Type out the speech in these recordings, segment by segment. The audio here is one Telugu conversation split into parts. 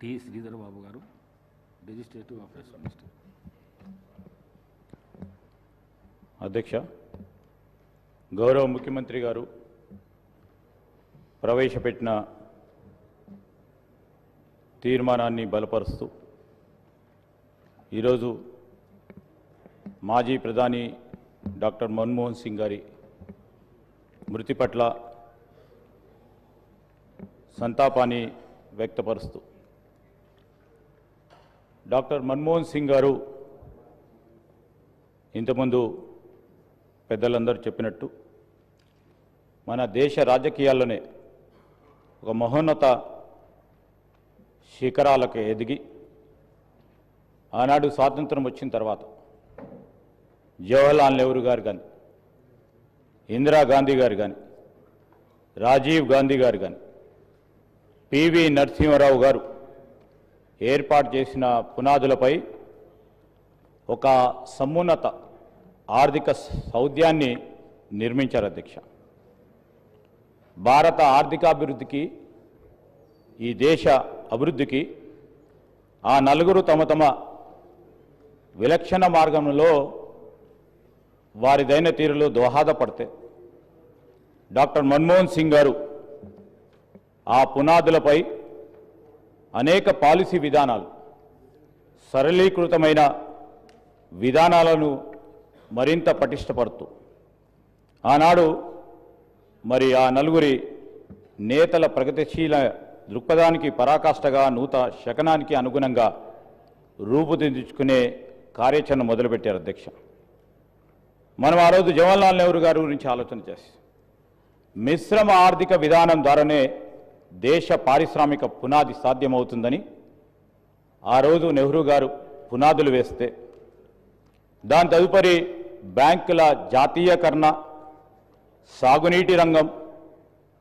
టి శ్రీధర్ బాబు గారు, లెజిస్లేటివ్ అఫైర్స్ మినిస్టర్. అధ్యక్ష, గౌరవ ముఖ్యమంత్రి గారు ప్రవేశపెట్టిన తీర్మానాన్ని బలపరుస్తూ ఈరోజు మాజీ ప్రధాని డాక్టర్ మన్మోహన్ సింగ్ గారి మృతి పట్ల సంతాపాన్ని వ్యక్తపరుస్తూ డాక్టర్ మన్మోహన్ సింగ్ గారు ఇంతకుముందు పెద్దలందరూ చెప్పినట్టు మన దేశ రాజకీయాల్లోనే ఒక మహోన్నత శిఖరాలకు ఎదిగి ఆనాడు స్వాతంత్రం వచ్చిన తర్వాత జవహర్లాల్ నెహ్రూ గారు కానీ, ఇందిరాగాంధీ గారు కానీ, రాజీవ్ గాంధీ గారు కానీ, పివి నరసింహారావు గారు ఏర్పాటు చేసిన పునాదులపై ఒక సమున్నత ఆర్థిక సౌధ్యాన్ని నిర్మించారు అధ్యక్ష. భారత ఆర్థికాభివృద్ధికి, ఈ దేశ అభివృద్ధికి ఆ నలుగురు తమ తమ విలక్షణ మార్గంలో వారిదైన తీరులో దోహదపడితే డాక్టర్ మన్మోహన్ సింగ్ గారు ఆ పునాదులపై అనేక పాలసీ విధానాలు, సరళీకృతమైన విధానాలను మరింత పటిష్టపడుతూ ఆనాడు మరి ఆ నలుగురి నేతల ప్రగతిశీల దృక్పథానికి పరాకాష్ఠగా నూతన శకనానికి అనుగుణంగా రూపుదిద్దుకునే కార్యాచరణ మొదలుపెట్టారు అధ్యక్ష. మనం ఆ రోజు జవహర్లాల్ నెహ్రూ గారి గురించి ఆలోచన చేసి మిశ్రమ ఆర్థిక విధానం ద్వారానే దేశ పారిశ్రామిక పునాది సాధ్యమవుతుందని ఆ రోజు నెహ్రూ గారు పునాదులు వేస్తే దాని తదుపరి బ్యాంకుల జాతీయకరణ, సాగునీటి రంగం,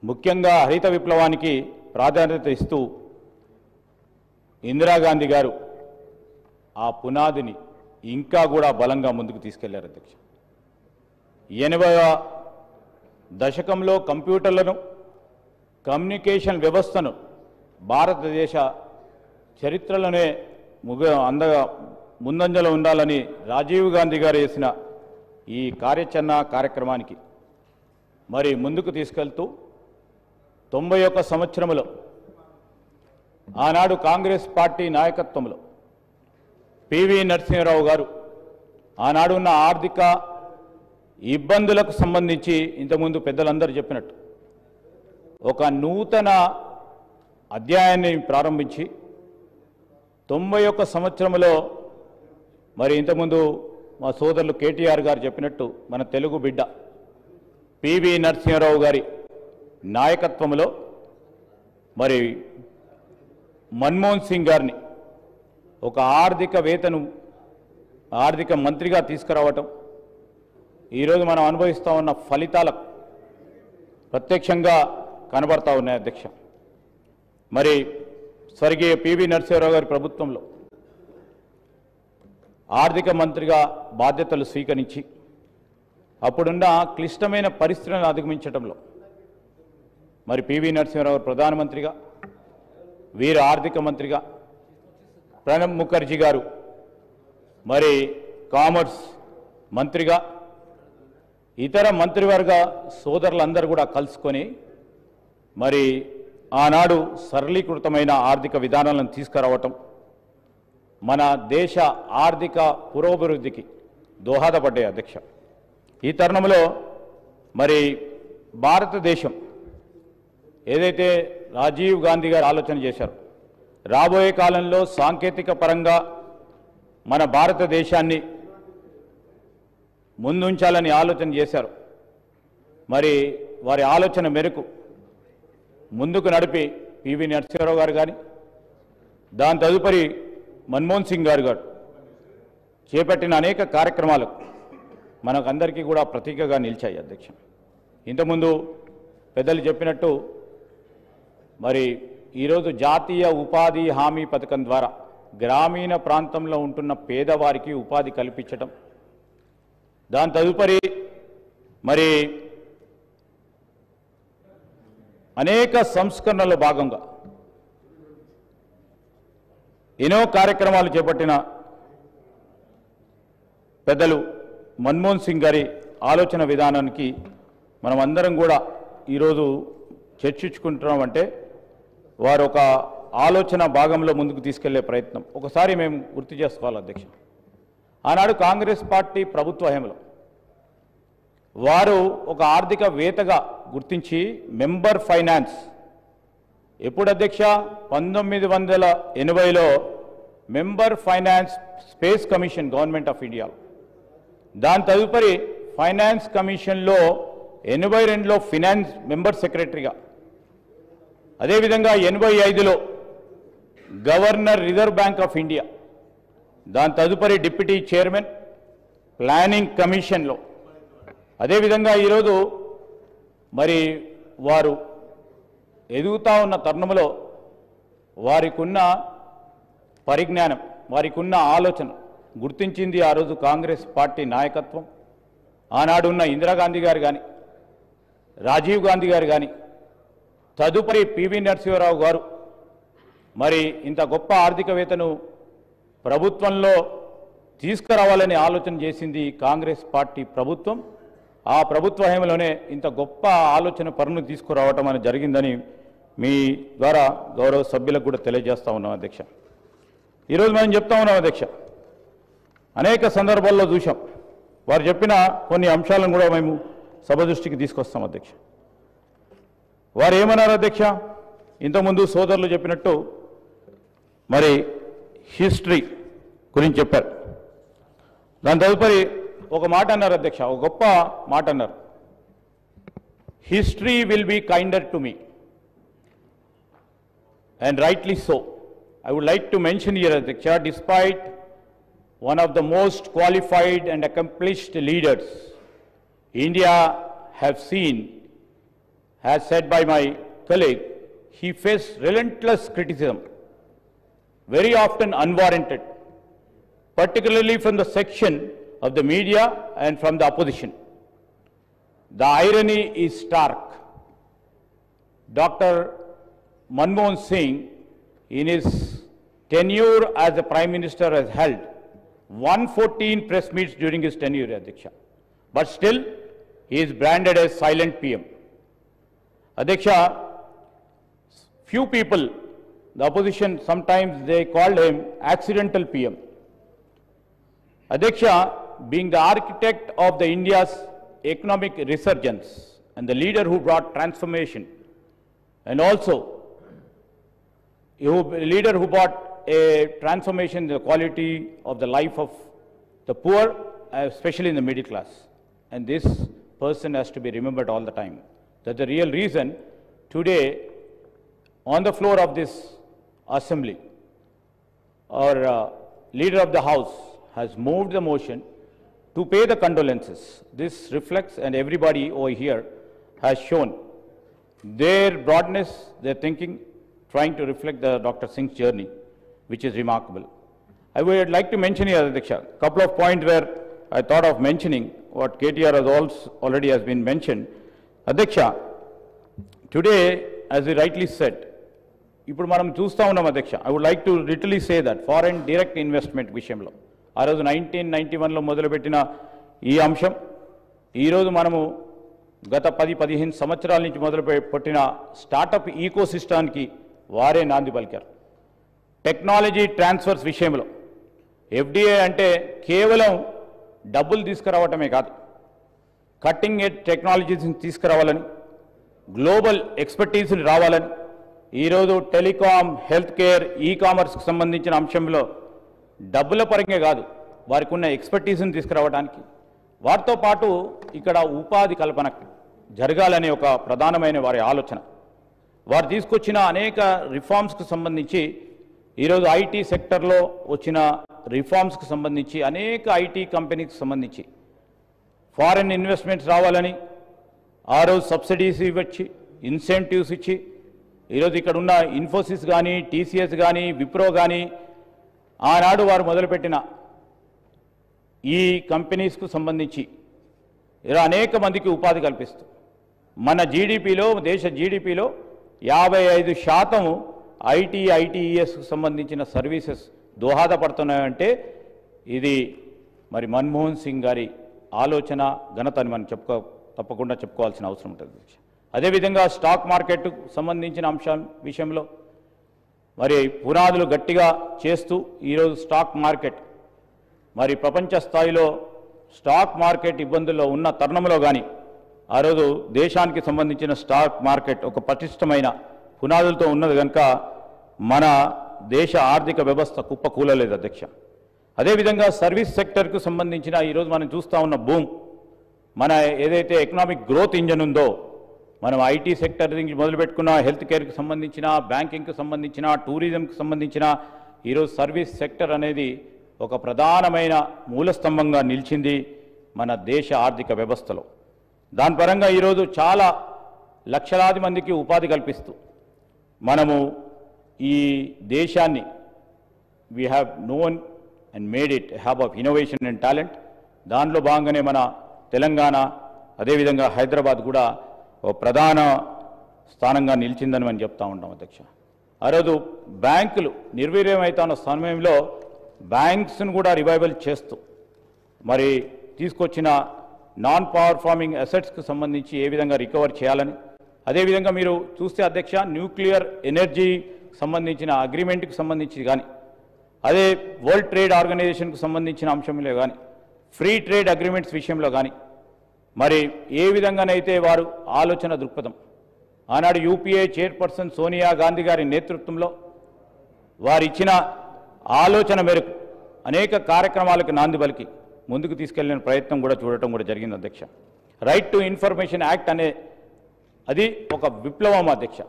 ముఖ్యంగా హరిత విప్లవానికి ప్రాధాన్యత ఇస్తూ ఇందిరాగాంధీ గారు ఆ పునాదిని ఇంకా కూడా బలంగా ముందుకు తీసుకెళ్లారు అధ్యక్ష. 80వ దశకంలో కంప్యూటర్లను, కమ్యూనికేషన్ వ్యవస్థను భారతదేశ చరిత్రలోనే ముందంజలో ఉండాలని రాజీవ్ గాంధీ గారు చేసిన ఈ కార్యక్రమానికి మరి ముందుకు తీసుకెళ్తూ 91 సంవత్సరంలో ఆనాడు కాంగ్రెస్ పార్టీ నాయకత్వంలో పివి నరసింహారావు గారు ఆనాడు ఉన్న ఆర్థిక ఇబ్బందులకు సంబంధించి ఇంతకుముందు పెద్దలందరూ చెప్పినట్టు ఒక నూతన అధ్యాయాన్ని ప్రారంభించి 91 సంవత్సరంలో మరి ఇంతకుముందు మా సోదరులు కేటీఆర్ గారు చెప్పినట్టు మన తెలుగు బిడ్డ పివి నరసింహారావు గారి నాయకత్వంలో మరి మన్మోహన్ సింగ్ గారిని ఒక ఆర్థిక మంత్రిగా తీసుకురావటం ఈరోజు మనం అనుభవిస్తూ ఉన్న ఫలితాలకు ప్రత్యక్షంగా కనబడతా ఉన్నాయి అధ్యక్ష. మరి స్వర్గీయ పివి నరసింహారావు గారి ప్రభుత్వంలో ఆర్థిక మంత్రిగా బాధ్యతలు స్వీకరించి అప్పుడున్న క్లిష్టమైన పరిస్థితులను అధిగమించడంలో మరి పివి నరసింహారావు ప్రధానమంత్రిగా, వీరు ఆర్థిక మంత్రిగా, ప్రణబ్ ముఖర్జీ గారు మరి కామర్స్ మంత్రిగా, ఇతర మంత్రివర్గ సోదరులందరూ కూడా కలుసుకొని మరి ఆనాడు సరళీకృతమైన ఆర్థిక విధానాలను తీసుకురావటం మన దేశ ఆర్థిక పురోభివృద్ధికి దోహదపడ్డాయి అధ్యక్ష. ఈ తరుణంలో మరి భారతదేశం ఏదైతే రాజీవ్ గాంధీ గారు ఆలోచన చేశారు, రాబోయే కాలంలో సాంకేతిక పరంగా మన భారతదేశాన్ని ముందుంచాలని ఆలోచన చేశారు. మరి వారి ఆలోచన మేరకు ముందుకు నడిపి పివి నరసింహారావు గారు కానీ, దాని తదుపరి మన్మోహన్ సింగ్ గారు చేపట్టిన అనేక కార్యక్రమాలు మనకందరికీ కూడా ప్రతీకగా నిలిచాయి అధ్యక్ష. ఇంతకుముందు పెద్దలు చెప్పినట్టు మరి ఈరోజు జాతీయ ఉపాధి హామీ పథకం ద్వారా గ్రామీణ ప్రాంతంలో ఉంటున్న పేదవారికి ఉపాధి కల్పించడం, దాని తదుపరి మరి అనేక సంస్కరణల భాగంగా ఎన్నో కార్యక్రమాలు చేపట్టిన పెద్దలు మన్మోహన్ సింగ్ గారి ఆలోచన విధానానికి మనం అందరం కూడా ఈరోజు చర్చించుకుంటున్నామంటే వారు ఒక ఆలోచన భాగంలో ముందుకు తీసుకెళ్లే ప్రయత్నం ఒకసారి మేము గుర్తు చేసుకోవాలి అధ్యక్ష. ఆనాడు కాంగ్రెస్ పార్టీ ప్రభుత్వ హయాంలో వారు ఒక ఆర్థికవేత్తగా గుర్తించి మెంబర్ ఫైనాన్స్ ఎప్పుడు అధ్యక్ష 1980లో member finance space commission government of India, దాని తదుపరి ఫైనాన్స్ కమిషన్లో 82లో ఫినాన్స్ మెంబర్ సెక్రటరీగా, అదేవిధంగా 85లో governor reserve bank of India, దాని తదుపరి డిప్యూటీ చైర్మన్ ప్లానింగ్ కమిషన్లో, అదేవిధంగా ఈరోజు మరి వారు ఎదుగుతా ఉన్న తరుణంలో వారికున్న పరిజ్ఞానం, వారికున్న ఆలోచన గుర్తించింది ఆ రోజు కాంగ్రెస్ పార్టీ నాయకత్వం. ఆనాడు ఉన్న ఇందిరాగాంధీ గారు కానీ, రాజీవ్ గాంధీ గారు కానీ, తదుపరి పివి నరసింహారావు గారు మరి ఇంత గొప్ప ఆర్థికవేత్తను ప్రభుత్వంలో తీసుకురావాలని ఆలోచన చేసింది కాంగ్రెస్ పార్టీ ప్రభుత్వం. ఆ ప్రభుత్వ హయాంలోనే ఇంత గొప్ప ఆలోచన పరును తీసుకురావటం అనేది జరిగిందని మీ ద్వారా గౌరవ సభ్యులకు కూడా తెలియజేస్తా ఉన్నాం అధ్యక్ష. ఈరోజు మనం చెప్తా ఉన్నాం అధ్యక్ష, అనేక సందర్భాల్లో చూసాం, వారు చెప్పిన కొన్ని అంశాలను కూడా మేము సభ దృష్టికి తీసుకొస్తాం అధ్యక్ష. వారు ఏమన్నారు అధ్యక్ష, ఇంతకుముందు సోదరులు చెప్పినట్టు మరి హిస్టరీ గురించి చెప్పారు. దాని తదుపరి ఒక మాట అన్నారు అధ్యక్ష, ఒక గొప్ప మాట అన్నారు, history will be kinder to me, and rightly so. I would like to mention here, Adhyaksha, despite one of the most qualified and accomplished leaders India have seen, as said by my colleague, he faced relentless criticism, very often unwarranted, particularly from the section of the media and from the opposition. The irony is stark. Dr. Manmohan Singh, in his tenure as the Prime Minister, has held 114 press meets during his tenure, Adhyaksha. But still, he is branded as silent PM. Adhyaksha, few people, the opposition, sometimes they called him accidental PM. Adhyaksha, being the architect of the India's economic resurgence and the leader who brought transformation, and also a leader who brought a transformation in the quality of the life of the poor, especially in the middle class. And this person has to be remembered all the time. That's the real reason today on the floor of this assembly, our leader of the house has moved the motion to pay the condolences. This reflects, and everybody over here has shown their broadness, their thinking, trying to reflect the Dr. Singh's journey, which is remarkable. I would like to mention here, Adhyaksha, a couple of points where I thought of mentioning what KTR has also already has been mentioned. Adhyaksha, today, as he rightly said, ఇప్పుడు మనం చూస్తూ ఉన్నాం అధ్యక్ష, I would like to literally say that foreign direct investment విషయంలో ఆ రోజు 1991లో మొదలుపెట్టిన ఈ అంశం ఈరోజు మనము గత 10-15 సంవత్సరాల నుంచి మొదలుపెట్టిన స్టార్టప్ ఈకో సిస్టానికి వారే నాంది పలికారు. టెక్నాలజీ ట్రాన్స్ఫర్స్ విషయంలో ఎఫ్డిఏ అంటే కేవలం డబ్బులు తీసుకురావటమే కాదు, కట్టింగ్ ఎడ్జ్ టెక్నాలజీస్ని తీసుకురావాలని, గ్లోబల్ ఎక్స్పర్టీస్ని రావాలని, ఈరోజు టెలికాం, హెల్త్ కేర్, ఈ కామర్స్కి సంబంధించిన అంశంలో డబ్బుల పరంగా కాదు, వారికి ఉన్న ఎక్స్పర్టీస్ని తీసుకురావడానికి, వారితో పాటు ఇక్కడ ఉపాధి కల్పన జరగాలనే ఒక ప్రధానమైన వారి ఆలోచన. వారు తీసుకొచ్చిన అనేక రిఫార్మ్స్కి సంబంధించి ఈరోజు ఐటీ సెక్టర్లో వచ్చిన రిఫార్మ్స్కి సంబంధించి అనేక ఐటీ కంపెనీకి సంబంధించి ఫారెన్ ఇన్వెస్ట్మెంట్స్ రావాలని ఆ రోజు సబ్సిడీస్ ఇవ్వచ్చు, ఇన్సెంటివ్స్ ఇచ్చి ఈరోజు ఇక్కడ ఉన్న ఇన్ఫోసిస్ కానీ, టీసీఎస్ కానీ, విప్రో కానీ ఆనాడు వారు మొదలుపెట్టిన ఈ కంపెనీస్కు సంబంధించి ఇలా అనేక మందికి ఉపాధి కల్పిస్తూ మన జీడిపిలో, దేశ జీడిపిలో 55% ఐటీఈఎస్కు సంబంధించిన సర్వీసెస్ దోహదపడుతున్నాయంటే ఇది మరి మన్మోహన్ సింగ్ గారి ఆలోచన ఘనత అని మనం తప్పకుండా చెప్పుకోవాల్సిన అవసరం ఉంటుంది. అదేవిధంగా స్టాక్ మార్కెట్కు సంబంధించిన విషయంలో మరి పునాదులు గట్టిగా చేస్తూ ఈరోజు స్టాక్ మార్కెట్ మరి ప్రపంచ స్థాయిలో స్టాక్ మార్కెట్ ఇబ్బందుల్లో ఉన్న తరుణంలో కానీ ఆ రోజు దేశానికి సంబంధించిన స్టాక్ మార్కెట్ ఒక పటిష్టమైన పునాదులతో ఉన్నది కనుక మన దేశ ఆర్థిక వ్యవస్థ కుప్పకూలలేదు అధ్యక్ష. అదేవిధంగా సర్వీస్ సెక్టర్కు సంబంధించిన ఈరోజు మనం చూస్తూ ఉన్న బూమ్ మన ఏదైతే ఎకనామిక్ గ్రోత్ ఇంజన్ ఉందో మనం ఐటీ సెక్టర్ నుంచి మొదలుపెట్టుకున్న హెల్త్ కేర్కి సంబంధించిన బ్యాంకింగ్కి సంబంధించిన టూరిజంకి సంబంధించిన ఈరోజు సర్వీస్ సెక్టర్ అనేది ఒక ప్రధానమైన మూలస్తంభంగా నిలిచింది మన దేశ ఆర్థిక వ్యవస్థలో. దాని పరంగా ఈరోజు చాలా లక్షలాది మందికి ఉపాధి కల్పిస్తూ మనము ఈ దేశాన్ని we have known and made it hub of innovation and talent. దానిలో భాగంగానే మన తెలంగాణ అదేవిధంగా హైదరాబాద్ కూడా ఒక ప్రధాన స్థానంగా నిలిచిందని మనం చెప్తా ఉంటాం అధ్యక్ష. ఆ రోజు బ్యాంకులు నిర్వీర్యమవుతున్న సమయంలో బ్యాంక్స్ను కూడా రివైవల్ చేస్తూ మరి తీసుకొచ్చిన నాన్ పర్ఫార్మింగ్ అసెట్స్కి సంబంధించి ఏ విధంగా రికవర్ చేయాలని, అదేవిధంగా మీరు చూస్తే అధ్యక్ష న్యూక్లియర్ ఎనర్జీ సంబంధించిన అగ్రిమెంట్కి సంబంధించి కానీ, అదే వరల్డ్ ట్రేడ్ ఆర్గనైజేషన్కు సంబంధించిన అంశంలో కానీ, ఫ్రీ ట్రేడ్ అగ్రిమెంట్స్ విషయంలో కానీ మరి ఏ విధంగానైతే వారు ఆలోచన దృక్పథం ఆనాడు యూపీఏ చైర్పర్సన్ సోనియా గాంధీ గారి నేతృత్వంలో వారు ఇచ్చిన ఆలోచన మేరకు అనేక కార్యక్రమాలకు నాంది పలికి ముందుకు తీసుకెళ్లిన ప్రయత్నం కూడా చూడటం కూడా జరిగింది అధ్యక్ష. రైట్ టు ఇన్ఫర్మేషన్ యాక్ట్ అనే అది ఒక విప్లవం అధ్యక్ష.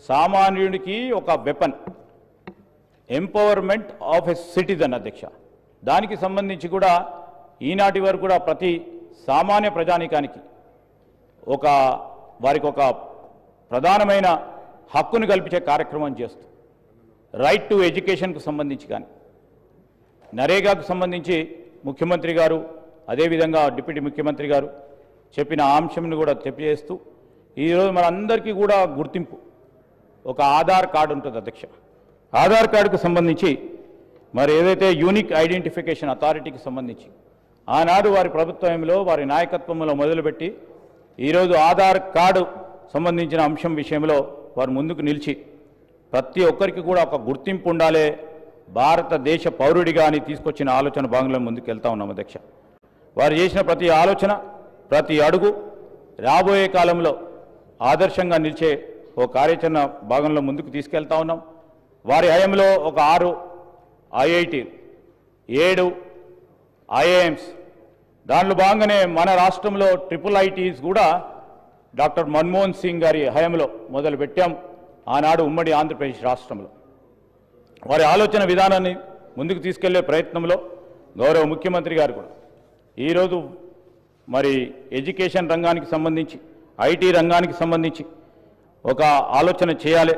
సామాన్యుడికి ఒక weapon, empowerment of a citizen అధ్యక్ష. దానికి సంబంధించి కూడా ఈనాటి వరకు కూడా ప్రతి సామాన్య ప్రజానీకానికి వారికి ఒక ప్రధానమైన హక్కును కల్పించే కార్యక్రమం చేస్తూ రైట్ టు ఎడ్యుకేషన్కు సంబంధించి కానీ, నరేగాకు సంబంధించి ముఖ్యమంత్రి గారు అదేవిధంగా డిప్యూటీ ముఖ్యమంత్రి గారు చెప్పిన అంశంను కూడా తెలియజేస్తూ ఈరోజు మనందరికీ కూడా గుర్తింపు ఒక ఆధార్ కార్డు ఉంటుంది అధ్యక్ష. ఆధార్ కార్డుకు సంబంధించి మరి ఏదైతే యూనిక్ ఐడెంటిఫికేషన్ అథారిటీకి సంబంధించి ఆనాడు వారి ప్రభుత్వంలో వారి నాయకత్వంలో మొదలుపెట్టి ఈరోజు ఆధార్ కార్డు సంబంధించిన అంశం విషయంలో వారు ముందుకు నిలిచి ప్రతి ఒక్కరికి కూడా ఒక గుర్తింపు ఉండాలి భారతదేశ పౌరుడిగా అని తీసుకొచ్చిన ఆలోచన భాగంలో ముందుకు వెళ్తా ఉన్నాం అధ్యక్ష. వారు చేసిన ప్రతి ఆలోచన ప్రతి అడుగు రాబోయే కాలంలో ఆదర్శంగా నిలిచే ఓ కార్యాచరణ భాగంలో ముందుకు తీసుకెళ్తా ఉన్నాం. వారి హయాంలో ఒక 6 ఐఐటి 7 ఐఐఎమ్స్, దానిలో భాగంగానే మన రాష్ట్రంలో ట్రిపుల్ ఐటీస్ కూడా డాక్టర్ మన్మోహన్ సింగ్ గారి హయాంలో మొదలుపెట్టాం ఆనాడు ఉమ్మడి ఆంధ్రప్రదేశ్ రాష్ట్రంలో. వారి ఆలోచన విధానాన్ని ముందుకు తీసుకెళ్లే ప్రయత్నంలో గౌరవ ముఖ్యమంత్రి గారు కూడా ఈరోజు మరి ఎడ్యుకేషన్ రంగానికి సంబంధించి ఐటీ రంగానికి సంబంధించి ఒక ఆలోచన చేయాలి.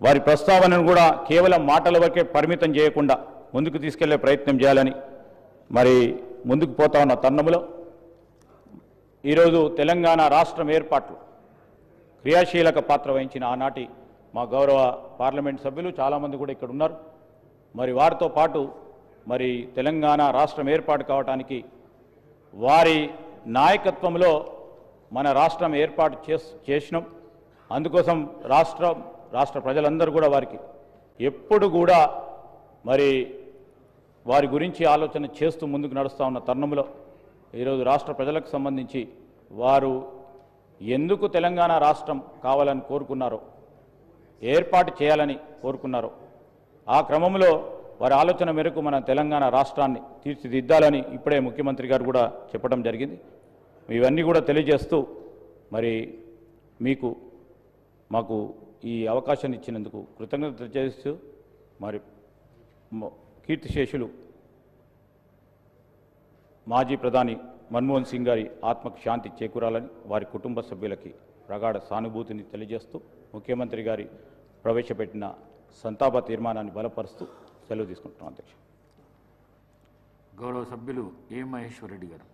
వారి ప్రస్తావనను కూడా కేవలం మాటల వరకే పరిమితం చేయకుండా ముందుకు తీసుకెళ్లే ప్రయత్నం చేయాలని మరి ముందుకు పోతా ఉన్న తరుణంలో ఈరోజు తెలంగాణ రాష్ట్రం ఏర్పాట్లు క్రియాశీలక పాత్ర వహించిన ఆనాటి మా గౌరవ పార్లమెంట్ సభ్యులు చాలామంది కూడా ఇక్కడ ఉన్నారు. మరి వారితో పాటు మరి తెలంగాణ రాష్ట్రం ఏర్పాటు కావడానికి వారి నాయకత్వంలో మన రాష్ట్రం ఏర్పాటు చేసినాం. అందుకోసం రాష్ట్ర ప్రజలందరూ కూడా వారికి ఎప్పుడు కూడా మరి వారి గురించి ఆలోచన చేస్తూ ముందుకు నడుస్తూ ఉన్న తరుణంలో ఈరోజు రాష్ట్ర ప్రజలకు సంబంధించి వారు ఎందుకు తెలంగాణ రాష్ట్రం కావాలని కోరుకున్నారో, ఏర్పాటు చేయాలని కోరుకున్నారో ఆ క్రమంలో వారి ఆలోచన మేరకు మన తెలంగాణ రాష్ట్రాన్ని తీర్చిదిద్దాలని ఇప్పుడే ముఖ్యమంత్రి గారు కూడా చెప్పడం జరిగింది. ఇవన్నీ కూడా తెలియజేస్తూ మరి మాకు ఈ అవకాశాన్ని ఇచ్చినందుకు కృతజ్ఞత తెలియజేస్తూ మరి కీర్తిశేషులు మాజీ ప్రధాని మన్మోహన్ సింగ్ గారి ఆత్మకు శాంతి చేకూరాలని వారి కుటుంబ సభ్యులకి ప్రగాఢ సానుభూతిని తెలియజేస్తూ ముఖ్యమంత్రి గారి ప్రవేశపెట్టిన సంతాప తీర్మానాన్ని బలపరుస్తూ సెలవు తీసుకుంటున్నాం అధ్యక్ష. గౌరవ సభ్యులు ఏ మహేశ్వర్ రెడ్డి గారు.